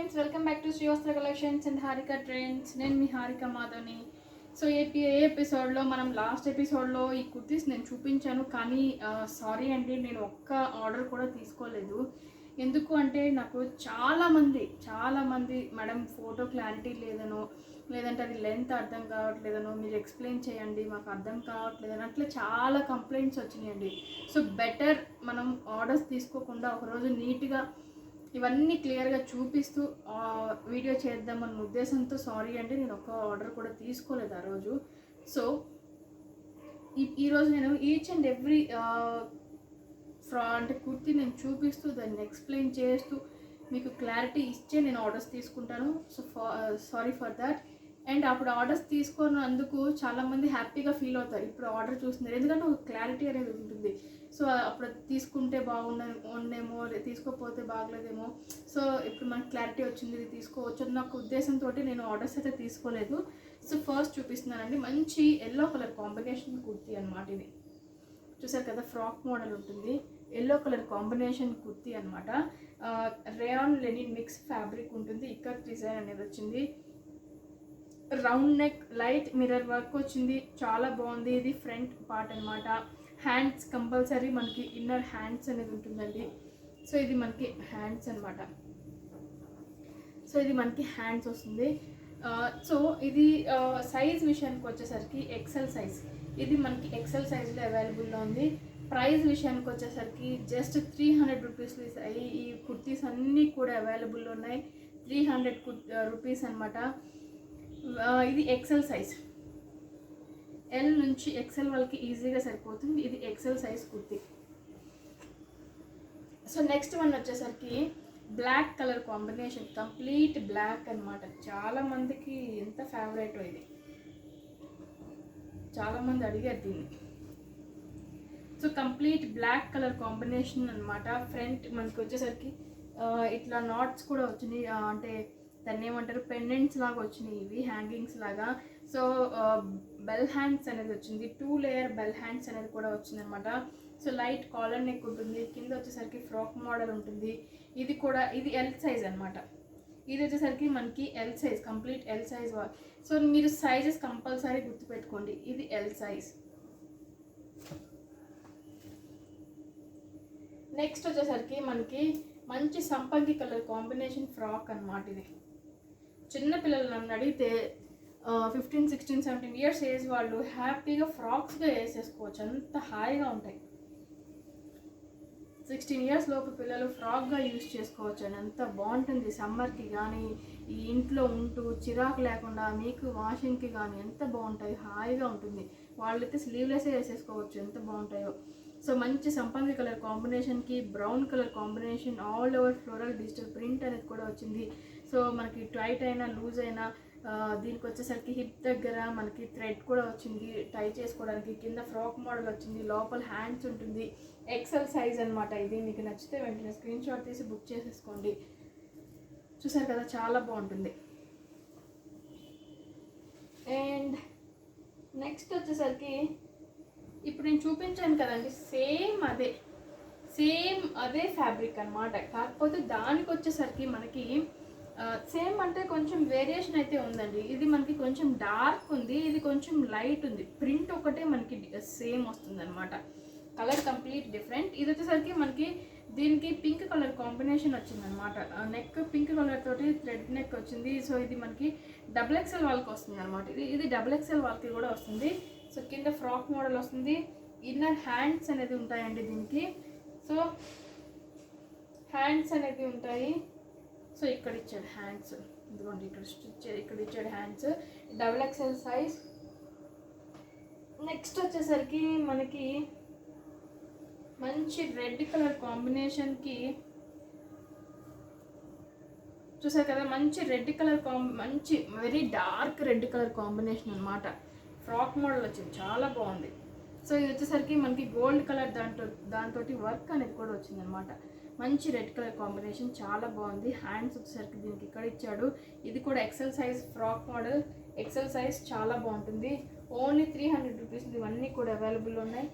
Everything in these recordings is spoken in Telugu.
Friends, welcome back to Srivastra collections and Harika trends. నేను మీ హారిక మాధవ్ని. సో ఏ ఎపిసోడ్లో మనం లాస్ట్ ఎపిసోడ్లో ఈ కుర్తీస్ నేను చూపించాను, కానీ సారీ అండి, నేను ఒక్క ఆర్డర్ కూడా తీసుకోలేదు. ఎందుకు అంటే నాకు చాలామంది మేడం ఫోటో క్లారిటీ లేదనో, లేదంటే అది లెంత్ అర్థం కావట్లేదనో, మీరు ఎక్స్ప్లెయిన్ చేయండి మాకు అర్థం కావట్లేదని అట్లా చాలా కంప్లైంట్స్ వచ్చినాయండి. సో బెటర్ మనం ఆర్డర్స్ తీసుకోకుండా ఒకరోజు నీట్గా ఇవన్నీ క్లియర్గా చూపిస్తూ వీడియో చేద్దామన్న ఉద్దేశంతో సారీ అండి, నేను ఒక్క ఆర్డర్ కూడా తీసుకోలేదు ఆ రోజు. సో ఈరోజు నేను ఈచ్ అండ్ ఎవ్రీ అంటే కుర్తీ నేను చూపిస్తూ దాన్ని ఎక్స్ప్లెయిన్ చేస్తూ మీకు క్లారిటీ ఇచ్చే నేను ఆర్డర్స్ తీసుకుంటాను. So sorry for that. And అప్పుడు ఆర్డర్స్ తీసుకున్నందుకు చాలామంది హ్యాపీగా ఫీల్ అవుతారు ఇప్పుడు ఆర్డర్ చూస్తున్నారు, ఎందుకంటే ఒక క్లారిటీ అనేది ఉంటుంది. సో అప్పుడు తీసుకుంటే ఉండేమో, తీసుకోకపోతే బాగలేదేమో. సో ఇప్పుడు మనకు క్లారిటీ వచ్చింది, ఇది తీసుకోవచ్చు అన్న ఒక ఉద్దేశంతో నేను ఆర్డర్స్ అయితే తీసుకోలేదు. సో ఫస్ట్ చూపిస్తున్నానండి, మంచి ఎల్లో కలర్ కాంబినేషన్ కుర్తీ అనమాట. ఇది చూసారు కదా, ఫ్రాక్ మోడల్ ఉంటుంది, ఎల్లో కలర్ కాంబినేషన్ కుర్తీ అనమాట. రేయాన్ లెనిన్ మిక్స్ ఫ్యాబ్రిక్ ఉంటుంది, ఇక్కడ డిజైన్ అనేది వచ్చింది. Round neck, light mirror work వచ్చింది, చాలా బాగుంది. ఇది ఫ్రంట్ పార్ట్ అనమాట. హ్యాండ్స్ కంపల్సరీ మనకి ఇన్నర్ హ్యాండ్స్ అనేది ఉంటుందండి. సో ఇది మనకి హ్యాండ్స్ అనమాట. సో ఇది మనకి హ్యాండ్స్ వస్తుంది. సో ఇది సైజ్ విషయానికి వచ్చేసరికి ఎక్సెల్ సైజ్, ఇది మనకి ఎక్సెల్ సైజ్లో అవైలబుల్లో ఉంది. ప్రైస్ విషయానికి వచ్చేసరికి జస్ట్ 300 రూపీస్ ఈ కుర్తీస్ అన్నీ కూడా అవైలబుల్లో ఉన్నాయి. 300 రూపీస్ అనమాట. ఇది ఎక్సెల్ సైజ్, ఎల్ నుంచి ఎక్సెల్ వాళ్ళకి ఈజీగా సరిపోతుంది. ఇది XL size kurti. So next one వచ్చేసరికి black colour combination, complete black అనమాట. చాలామందికి ఎంత ఫేవరెట్ ఇది, చాలామంది అడిగారు దీన్ని. So complete black colour combination అనమాట. ఫ్రంట్ మనకి వచ్చేసరికి ఇట్లా నాట్స్ కూడా వచ్చినాయి, అంటే దాన్ని ఏమంటారు, పెండెంట్స్ లాగా వచ్చినాయి, ఇవి హ్యాంగింగ్స్ లాగా. సో బెల్ హ్యాండ్స్ అనేది వచ్చింది, 2 లేయర్ బెల్ హ్యాండ్స్ అనేది కూడా వచ్చింది అనమాట. సో లైట్ కాలర్ నెక్ ఉంటుంది, కింద వచ్చేసరికి ఫ్రాక్ మోడల్ ఉంటుంది. ఇది కూడా ఇది ఎల్ సైజ్ అనమాట. ఇది వచ్చేసరికి మనకి L size, complete L size. So మీరు సైజెస్ కంపల్సరీ గుర్తుపెట్టుకోండి, ఇది ఎల్ సైజ్. నెక్స్ట్ వచ్చేసరికి మనకి మంచి సంపంగి కలర్ కాంబినేషన్ ఫ్రాక్ అనమాట. ఇది చిన్నపిల్లలు నన్ను అడిగితే 15, 16, 17 ఇయర్స్ ఏజ్ వాళ్ళు హ్యాపీగా ఫ్రాక్స్గా వేసేసుకోవచ్చు, అంత హాయిగా ఉంటాయి. 16 ఇయర్స్ లోపు పిల్లలు ఫ్రాక్గా యూజ్ చేసుకోవచ్చు అని, అంత బాగుంటుంది. సమ్మర్కి కానీ ఈ ఇంట్లో ఉంటూ చిరాకు లేకుండా మీకు వాషింగ్కి కానీ ఎంత బాగుంటాయి, హాయిగా ఉంటుంది. వాళ్ళైతే స్లీవ్లెస్ వేసేసుకోవచ్చు, ఎంత బాగుంటాయో. సో మంచి సంపంగి కలర్ కాంబినేషన్కి brown colour combination, all over floral digital print అనేది కూడా వచ్చింది. సో మనకి టైట్ అయినా లూజ్ అయినా, దీనికి వచ్చేసరికి హిప్ దగ్గర మనకి థ్రెడ్ కూడా వచ్చింది టై చేసుకోవడానికి. కింద ఫ్రాక్ మోడల్ వచ్చింది, లోపల హ్యాండ్స్ ఉంటుంది. ఎక్సెల్ సైజ్ అనమాట. ఇది మీకు నచ్చితే వెంటనే స్క్రీన్ షాట్ తీసి బుక్ చేసేసుకోండి. చూసారు కదా, చాలా బాగుంటుంది. అండ్ నెక్స్ట్ వచ్చేసరికి ఇప్పుడు నేను చూపించాను కదండి, సేమ్ అదే ఫ్యాబ్రిక్ అనమాట. కాకపోతే దానికి వచ్చేసరికి మనకి సేమ్ అంటే కొంచెం వేరియేషన్ అయితే ఉందండి. ఇది మనకి కొంచెం డార్క్ ఉంది, ఇది కొంచెం లైట్ ఉంది. ప్రింట్ ఒకటే మనకి సేమ్ వస్తుంది అనమాట, కలర్ కంప్లీట్ డిఫరెంట్. ఇది వచ్చేసరికి మనకి దీనికి పింక్ కలర్ కాంబినేషన్ వచ్చింది అనమాట. నెక్ పింక్ కలర్ తోటి థ్రెడ్ నెక్ వచ్చింది. సో ఇది మనకి XXL వాళ్ళకి వస్తుంది అనమాట. ఇది XXL వాళ్ళకి కూడా వస్తుంది. సో కింద ఫ్రాక్ మోడల్ వస్తుంది, ఇన్నర్ హ్యాండ్స్ అనేది ఉంటాయండి దీనికి. సో హ్యాండ్స్ అనేది ఉంటాయి. సో ఇక్కడ ఇచ్చాడు హ్యాండ్స్, ఇదిగోండి ఇక్కడ ఇచ్చాడు హ్యాండ్స్, XXL సైజ్. నెక్స్ట్ వచ్చేసరికి మనకి మంచి రెడ్ కలర్ కాంబినేషన్కి, చూసారు కదా, మంచి రెడ్ కలర్ మంచి very dark red colour combination అనమాట. ఫ్రాక్ మోడల్ వచ్చింది, చాలా బాగుంది. సో ఇది వచ్చేసరికి మనకి గోల్డ్ కలర్ దాంతో వర్క్ అనేది కూడా వచ్చింది అనమాట. మంచి రెడ్ కలర్ కాంబినేషన్, చాలా బాగుంది. హ్యాండ్స్ వచ్చేసరికి దీనికి ఇక్కడ ఇచ్చాడు. ఇది కూడా XL size frock model, XL size, చాలా బాగుంటుంది. Only 300 rupees. ఇవన్నీ కూడా అవైలబుల్ ఉన్నాయి.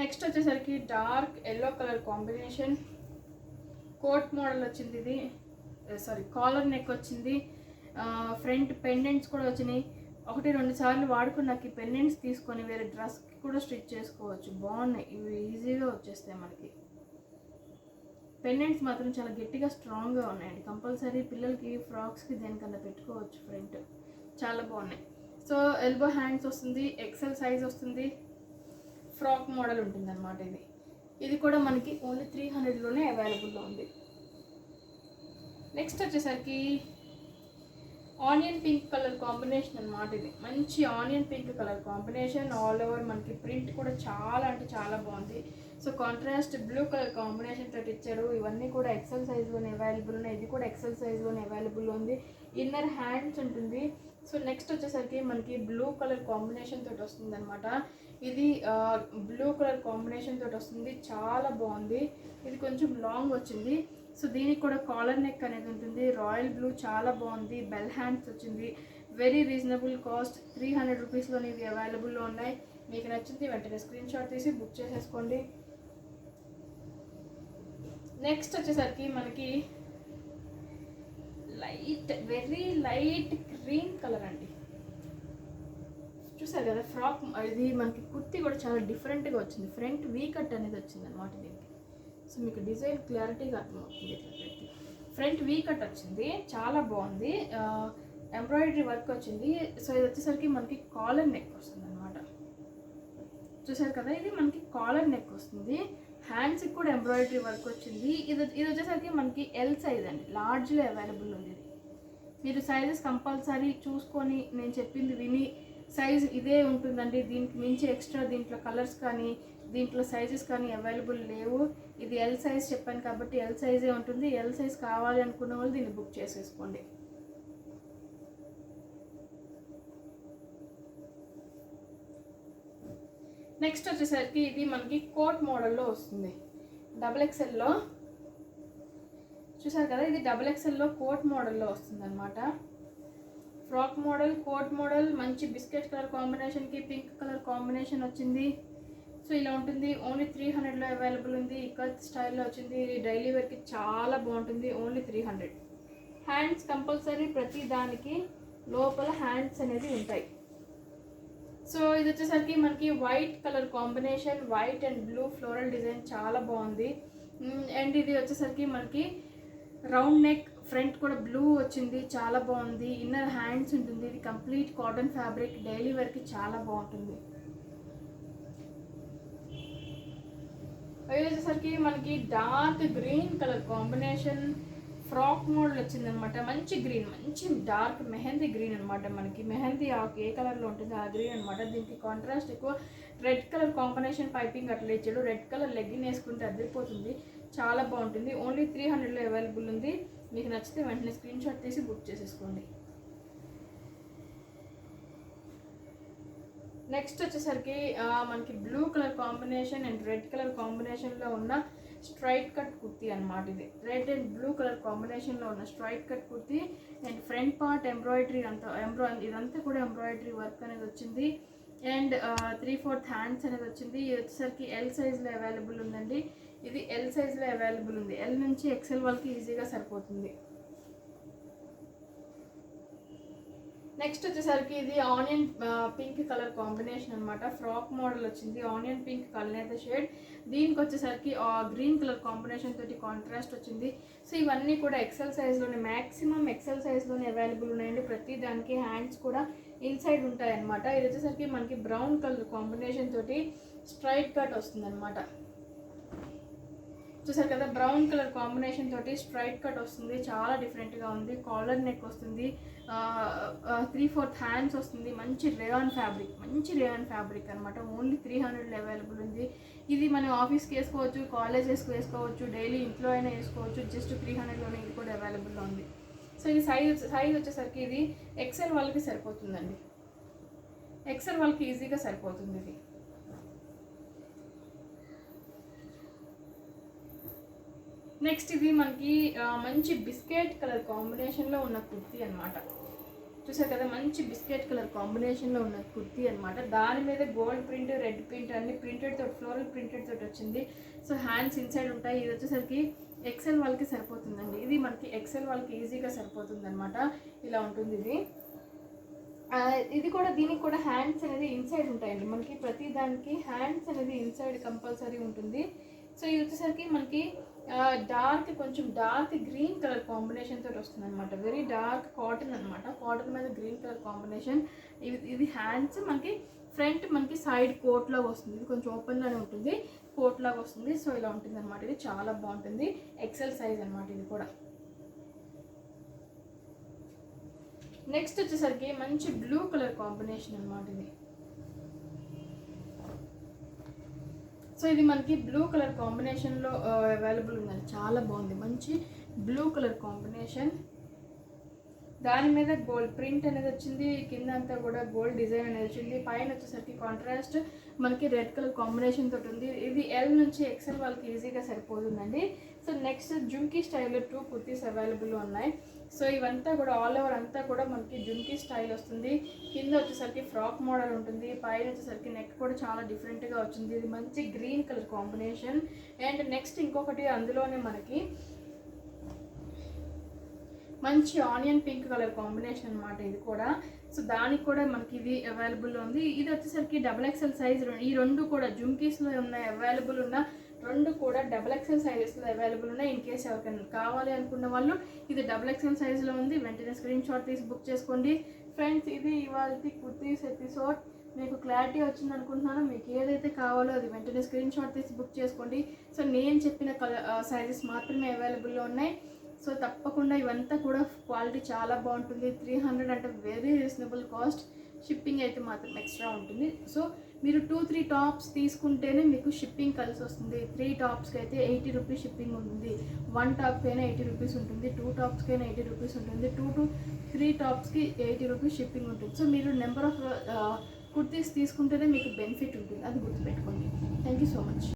నెక్స్ట్ వచ్చేసరికి dark yellow colour combination, coat model వచ్చింది. ఇది కాలర్ నెక్ వచ్చింది. ఫ్రంట్ పెండెంట్స్ కూడా వచ్చినాయి. 1-2 సార్లు వాడుకున్నాక ఈ పెండెంట్స్ తీసుకొని వేరే డ్రెస్కి కూడా స్టిచ్ చేసుకోవచ్చు. బాగున్నాయి ఇవి, ఈజీగా వచ్చేస్తాయి మనకి. పెండెంట్స్ మాత్రం చాలా గట్టిగా స్ట్రాంగ్గా ఉన్నాయండి. కంపల్సరీ పిల్లలకి ఫ్రాక్స్కి దేనికన్నా పెట్టుకోవచ్చు. ఫ్రంట్ చాలా బాగున్నాయి. సో ఎల్బో హ్యాండ్స్ వస్తుంది, ఎక్సెల్ సైజ్ వస్తుంది, ఫ్రాక్ మోడల్ ఉంటుంది అనమాట. ఇది కూడా మనకి ఓన్లీ 300లోనే అవైలబుల్లో ఉంది. నెక్స్ట్ వచ్చేసరికి ఆనియన్ పింక్ కలర్ కాంబినేషన్ అనమాట. ఇది మంచి onion pink colour combination. All over మనకి ప్రింట్ కూడా చాలా అంటే చాలా బాగుంది. So contrast blue colour combination తోటి ఇచ్చారు. ఇవన్నీ కూడా ఎక్సెల్ సైజ్లోనే అవైలబుల్ ఉన్నాయి. ఇది కూడా ఎక్సెల్ సైజ్లోనే అవైలబుల్ ఉంది. ఇన్నర్ హ్యాండ్స్ ఉంటుంది. సో నెక్స్ట్ వచ్చేసరికి మనకి బ్లూ కలర్ కాంబినేషన్ తోటి వస్తుంది అనమాట. ఇది బ్లూ కలర్ కాంబినేషన్ తోటి వస్తుంది, చాలా బాగుంది. ఇది కొంచెం లాంగ్ వచ్చింది. సో దీనికి కూడా కాలర్ నెక్ అనేది ఉంటుంది. రాయల్ బ్లూ చాలా బాగుంది. బెల్ హ్యాండ్స్ వచ్చింది. వెరీ రీజనబుల్ కాస్ట్, 300 రూపీస్లోనే ఇవి అవైలబుల్లో ఉన్నాయి. మీకు నచ్చింది వెంటనే స్క్రీన్ షాట్ తీసి బుక్ చేసేసుకోండి. నెక్స్ట్ వచ్చేసరికి మనకి వెరీ లైట్ గ్రీన్ కలర్ అండి. చూసారు కదా ఫ్రాక్. ఇది మనకి కుర్తీ కూడా చాలా డిఫరెంట్గా వచ్చింది. ఫ్రంట్ వీ కట్ అనేది వచ్చింది అనమాట దీనికి. సో మీకు డిజైన్ క్లారిటీగా అర్థమవుతుంది. ఇట్లా పెట్టి ఫ్రంట్ వీ కట్ వచ్చింది, చాలా బాగుంది. ఎంబ్రాయిడరీ వర్క్ వచ్చింది. సో ఇది వచ్చేసరికి మనకి కాలర్ నెక్ వస్తుంది అనమాట. చూసారు కదా, ఇది మనకి కాలర్ నెక్ వస్తుంది. హ్యాండ్స్కి కూడా ఎంబ్రాయిడరీ వర్క్ వచ్చింది. ఇది వచ్చేసరికి మనకి ఎల్ సైజ్ అండి, లార్జ్లో అవైలబుల్ ఉంది. ఇది మీరు సైజెస్ కంపల్సరీ చూసుకొని నేను చెప్పింది విని సైజ్ ఇదే ఉంటుందండి, దీనికి మించి ఎక్స్ట్రా దీంట్లో కలర్స్ కానీ దీంట్లో సైజెస్ కానీ అవైలబుల్ లేవు. ఇది ఎల్ సైజ్ చెప్పాను కాబట్టి ఎల్ సైజే ఉంటుంది. ఎల్ సైజ్ కావాలి అనుకున్న వాళ్ళు దీన్ని బుక్ చేసేసుకోండి. నెక్స్ట్ వచ్చేసరికి ఇది మనకి కోట్ మోడల్లో వస్తుంది. XXLలో చూసారు కదా, ఇది XXLలో కోట్ మోడల్లో వస్తుంది అనమాట. ఫ్రాక్ మోడల్, కోట్ మోడల్, మంచి బిస్కెట్ కలర్ కాంబినేషన్కి పింక్ కలర్ కాంబినేషన్ వచ్చింది. సో ఇలా ఉంటుంది. ఓన్లీ 300లో అవైలబుల్ ఉంది. ఇక్కత్ స్టైల్లో వచ్చింది. డైలీ వేర్కి చాలా బాగుంటుంది. ఓన్లీ 300. హ్యాండ్స్ కంపల్సరీ ప్రతి దానికి లోపల హ్యాండ్స్ అనేది ఉంటాయి. సో ఇది వచ్చేసరికి మనకి white colour combination, white and blue floral design చాలా బాగుంది. అండ్ ఇది వచ్చేసరికి మనకి రౌండ్ నెక్, ఫ్రంట్ కూడా బ్లూ వచ్చింది, చాలా బాగుంది. ఇన్నర్ హ్యాండ్స్ ఉంటుంది. ఇది కంప్లీట్ కాటన్ ఫ్యాబ్రిక్, డైలీ వేర్కి చాలా బాగుంటుంది. అది వచ్చేసరికి మనకి dark green colour combination frock model వచ్చిందనమాట. మంచి గ్రీన్, మంచి డార్క్ మెహందీ గ్రీన్ అనమాట. మనకి మెహందీ ఆకు ఏ కలర్లో ఉంటుందో ఆ గ్రీన్ అనమాట. దీనికి కాంట్రాస్ట్ ఎక్కువ రెడ్ కలర్ కాంబినేషన్ పైపింగ్ అట్లా ఇచ్చాడు. రెడ్ కలర్ లెగ్గిన్ వేసుకుంటే అదిరిపోతుంది, చాలా బాగుంటుంది. ఓన్లీ 300లో అవైలబుల్ ఉంది. మీకు నచ్చితే వెంటనే స్క్రీన్ షాట్ తీసి బుక్ చేసేసుకోండి. నెక్స్ట్ వచ్చేసరికి మనకి blue colour combination and red colour కాంబినేషన్లో ఉన్న స్ట్రైట్ కట్ కుర్తీ అనమాట. ఇది రెడ్ అండ్ బ్లూ కలర్ కాంబినేషన్లో ఉన్న straight cut kurti. And front part embroidery ఇదంతా కూడా ఎంబ్రాయిడరీ వర్క్ అనేది వచ్చింది. అండ్ 3/4 హ్యాండ్స్ అనేది వచ్చింది. ఇది వచ్చేసరికి ఎల్ సైజ్లో అవైలబుల్ ఉందండి. ఇది ఎల్ సైజ్లో అవైలబుల్ ఉంది. ఎల్ నుంచి ఎక్సెల్ వాళ్ళకి ఈజీగా సరిపోతుంది. నెక్స్ట్ వచ్చేసరికి ఇది ఆనియన్ పింక్ కలర్ కాంబినేషన్ అనమాట. ఫ్రాక్ మోడల్ వచ్చింది. Onion pink colour shade. దీనికి వచ్చేసరికి గ్రీన్ కలర్ కాంబినేషన్ తోటి కాంట్రాస్ట్ వచ్చింది. సో ఇవన్నీ కూడా ఎక్సెల్ సైజ్లోనే, మ్యాక్సిమం ఎక్సెల్ సైజ్లోనే అవైలబుల్ ఉన్నాయండి. ప్రతి దానికి హ్యాండ్స్ కూడా ఇన్సైడ్ ఉంటాయి అనమాట. ఇది వచ్చేసరికి మనకి బ్రౌన్ కలర్ కాంబినేషన్ తోటి స్ట్రైట్ కట్ వస్తుంది అనమాట. చూసారు కదా, బ్రౌన్ కలర్ కాంబినేషన్ తోటి స్ట్రైట్ కట్ వస్తుంది, చాలా డిఫరెంట్గా ఉంది. కాలర్ నెక్ వస్తుంది, 3/4 హ్యాండ్స్ వస్తుంది. మంచి రేయాన్ ఫ్యాబ్రిక్ అనమాట. ఓన్లీ 300లో అవైలబుల్ ఉంది. ఇది మనం ఆఫీస్కి వేసుకోవచ్చు, కాలేజెస్కి వేసుకోవచ్చు, డైలీ ఇంట్లో అయినా వేసుకోవచ్చు. జస్ట్ 300లోనే ఇది కూడా అవైలబుల్లో ఉంది. సో ఇది సైజ్ వచ్చేసరికి ఇది ఎక్సెల్ వాళ్ళకి సరిపోతుందండి. ఎక్సెల్ వాళ్ళకి ఈజీగా సరిపోతుంది ఇది. నెక్స్ట్ ఇది మనకి మంచి బిస్కెట్ కలర్ కాంబినేషన్లో ఉన్న కుర్తీ అనమాట. చూసారు కదా, మంచి బిస్కెట్ కలర్ కాంబినేషన్లో ఉన్న కుర్తీ అనమాట. దాని మీద గోల్డ్ ప్రింట్, రెడ్ ప్రింట్ అన్ని ప్రింటెడ్ తోటి, ఫ్లోరల్ ప్రింటెడ్ తోటి వచ్చింది. సో హ్యాండ్స్ ఇన్సైడ్ ఉంటాయి. ఇది వచ్చేసరికి ఎక్సెల్ వాళ్ళకి సరిపోతుందండి. ఇది మనకి ఎక్సెల్ వాళ్ళకి ఈజీగా సరిపోతుంది అనమాట. ఇలా ఉంటుంది ఇది. ఇది కూడా దీనికి కూడా హ్యాండ్స్ అనేది ఇన్సైడ్ ఉంటాయండి. మనకి ప్రతి దానికి హ్యాండ్స్ అనేది ఇన్సైడ్ కంపల్సరీ ఉంటుంది. సో ఇది వచ్చేసరికి మనకి కొంచెం డార్క్ గ్రీన్ కలర్ కాంబినేషన్ తోటి వస్తుంది అనమాట. వెరీ డార్క్ కాటన్ అనమాట. కాటన్ మీద గ్రీన్ కలర్ కాంబినేషన్. ఇది హ్యాండ్స్ మనకి ఫ్రంట్ మనకి సైడ్ కోట్ లాగా వస్తుంది. ఇది కొంచెం ఓపెన్గానే ఉంటుంది, కోట్ లాగా వస్తుంది. సో ఇలా ఉంటుంది అనమాట. ఇది చాలా బాగుంటుంది. ఎక్సెల్ సైజ్ అనమాట ఇది కూడా. నెక్స్ట్ వచ్చేసరికి మంచి బ్లూ కలర్ కాంబినేషన్ అనమాట ఇది. సో ఇది మనకి బ్లూ కలర్ కాంబినేషన్లో అవైలబుల్ ఉందండి. చాలా బాగుంది. మంచి బ్లూ కలర్ కాంబినేషన్, దాని మీద గోల్డ్ ప్రింట్ అనేది వచ్చింది. కింద అంతా కూడా గోల్డ్ డిజైన్ అనేది వచ్చింది. పైన వచ్చేసరికి కాంట్రాస్ట్ మనకి రెడ్ కలర్ కాంబినేషన్ తోటి ఉంది. ఇది ఎల్ నుంచి ఎక్సెల్ వాళ్ళకి ఈజీగా సరిపోతుందండి. సో నెక్స్ట్ జుంకీ స్టైల్లో 2 కుర్తీస్ అవైలబుల్ ఉన్నాయి. సో ఇవంతా కూడా ఆల్ ఓవర్ అంతా కూడా మనకి జుంకీ స్టైల్ వస్తుంది. కింద వచ్చేసరికి ఫ్రాక్ మోడల్ ఉంటుంది. పైన వచ్చేసరికి నెక్ కూడా చాలా డిఫరెంట్గా వచ్చింది. ఇది మంచి green colour combination. And next ఇంకొకటి అందులోనే మనకి మంచి ఆనియన్ పింక్ కలర్ కాంబినేషన్ అనమాట ఇది కూడా. సో దానికి కూడా మనకి ఇది అవైలబుల్ ఉంది. ఇది వచ్చేసరికి XXL సైజ్. ఈ రెండు కూడా జుంకీస్లో ఉన్నాయి, అవైలబుల్ ఉన్న రెండు కూడా XXL సైజెస్లో అవైలబుల్ ఉన్నాయి. ఇన్ కేస్ ఎవరికైనా కావాలి అనుకున్న వాళ్ళు ఇది XXL సైజులో ఉంది. వెంటనే స్క్రీన్ షాట్ తీసి బుక్ చేసుకోండి. ఫ్రెండ్స్, ఇది ఇవాళ కుర్తీస్ ఎపిసోడ్. మీకు క్లారిటీ వచ్చింది అనుకుంటున్నాను. మీకు ఏదైతే కావాలో అది వెంటనే స్క్రీన్ షాట్ తీసి బుక్ చేసుకోండి. సో నేను చెప్పిన సైజెస్ మాత్రమే అవైలబుల్లో ఉన్నాయి. సో తప్పకుండా ఇవంతా కూడా క్వాలిటీ చాలా బాగుంటుంది. 300 అంటే వెరీ రీజనబుల్ కాస్ట్. షిప్పింగ్ అయితే మాత్రం ఎక్స్ట్రా ఉంటుంది. సో మీరు 2-3 టాప్స్ తీసుకుంటేనే మీకు షిప్పింగ్ కలిసి వస్తుంది. 3 టాప్స్కి అయితే 80 రూపీస్ షిప్పింగ్ ఉంటుంది. 1 టాప్కి అయినా 80 రూపీస్ ఉంటుంది. 2 టాప్స్కి అయినా 80 రూపీస్ ఉంటుంది. 2 to 3 టాప్స్కి 80 రూపీస్ షిప్పింగ్ ఉంటుంది. సో మీరు నెంబర్ ఆఫ్ కుర్తీస్ తీసుకుంటేనే మీకు బెనిఫిట్ ఉంటుంది. అది గుర్తుపెట్టుకోండి. Thank you so much.